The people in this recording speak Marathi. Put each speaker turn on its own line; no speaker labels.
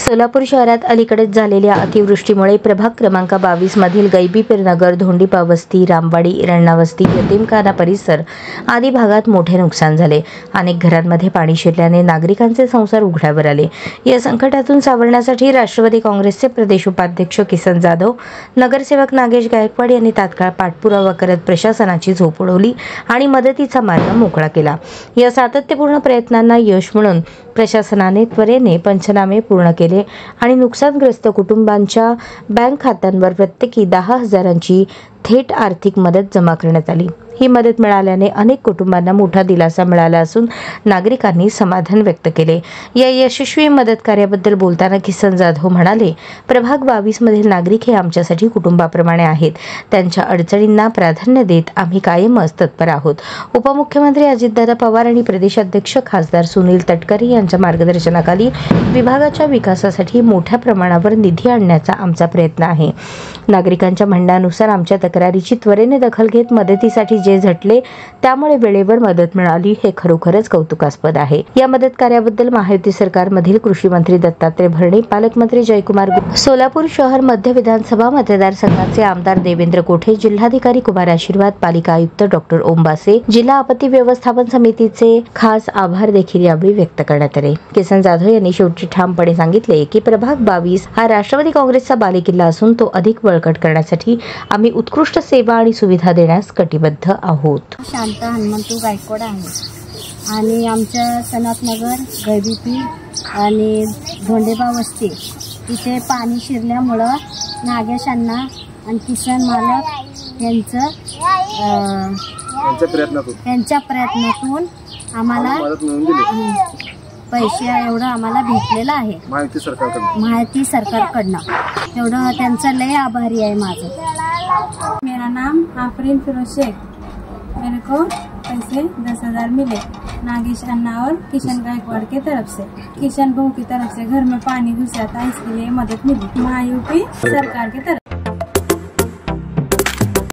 सोलापूर शहरात अलीकडेच झालेल्या अतिवृष्टीमुळे प्रभाग क्रमांक 22 मधील गैबीपीरनगर, धोंडीपा वस्ती, रामवाडी, इरण्णा यतीमखाना परिसर आदी भागात मोठे नुकसान झाले। अनेक घरांमध्ये पाणी शिरल्याने नागरिकांचे संसार उघड्यावर आले। या संकटातून सावरण्यासाठी राष्ट्रवादी काँग्रेसचे प्रदेश उपाध्यक्ष किसन जाधव, नगरसेवक नागेश गायकवाड यांनी तात्काळ पाठपुरावा करत प्रशासनाची झोप उडवली आणि मदतीचा मार्ग मोकळा केला। या सातत्यपूर्ण प्रयत्नांना यश मिळून प्रशासनाने त्वरेने पंचनामे पूर्ण केले आणि नुकसानग्रस्त कुटुंबांच्या बँक खात्यांवर प्रत्येकी 10,000ची थेट आर्थिक मदत जमा करण्यात आली। ही मदत मिळाल्याने अनेक कुटुंबांना मोठा दिलासा मिळाला असून नागरिकांनी समाधान व्यक्त केले। या यशस्वी मदत कार्याबद्दल बोलताना किसन जाधव म्हणाले, प्रभाग 22 मधील नागरिक हे आमच्यासाठी कुटुंबाप्रमाणे आहेत। त्यांच्या अडचणींना प्राधान्य देत आम्ही कायमच तत्पर आहोत। उपमुख्यमंत्री अजितदादा पवार आणि प्रदेशाध्यक्ष खासदार सुनील तटकरे यांच्या मार्गदर्शनाखाली विभागाच्या विकासासाठी मोठ्या प्रमाणावर निधी आणण्याचा आमचा प्रयत्न आहे। नागरिकांच्या म्हणण्यानुसार आमच्या तक्रारीची त्वरेने दखल घेत मदतीसाठी जे झटले त्यामुळे वेळेवर मदत मिळाली हे खरोखरच कौतुकास्पद आहे। या मदत कार्याबद्दल महायुती सरकारमधील कृषी मंत्री दत्तात्रय भरणे, पालकमंत्री जयकुमार, सोलापूर शहर मध्य विधानसभा मतदारसंघाचे आमदार देवेंद्र कोठे, जिल्हाधिकारी कुमार आशीर्वाद, पालिका आयुक्त डॉक्टर ओमबासे, जिल्हा आपत्ती व्यवस्थापन समितीचे खास आभार देखील यावेळी व्यक्त करण्यात आले। किसन जाधव यांनी शेवटी ठामपणे सांगितले की प्रभाग 22 हा राष्ट्रवादी काँग्रेसचा बालेकिल्ला असून तो अधिक बळकट करण्यासाठी आम्ही उत्कृष्ट सेवा आणि सुविधा देण्यास कटिबद्ध आहोत।
शांत हनुमंतू गायकवाड आहे आणि आमच्या सनातनगर, गैबीपी आणि धोंडेपा वस्ती तिथे पाणी शिरल्यामुळं नागेशांना आणि किसन मालक यांच्या प्रयत्नातून आम्हाला पैसे एवढं आम्हाला भेटलेलं आहे माहिती सरकारकडनं। एवढं त्यांचं लय आभारी आहे माझं।
मेरा नाम आफरीन फिरोज शेख। मेरे को पैसे 10,000 मिले नागेश अन्ना और किशन गायकवाड़ की तरफ से। किशन बहू की तरफ से घर में पानी घुसा था, इसके लिए मदद मिली महायुति सरकार की तरफ।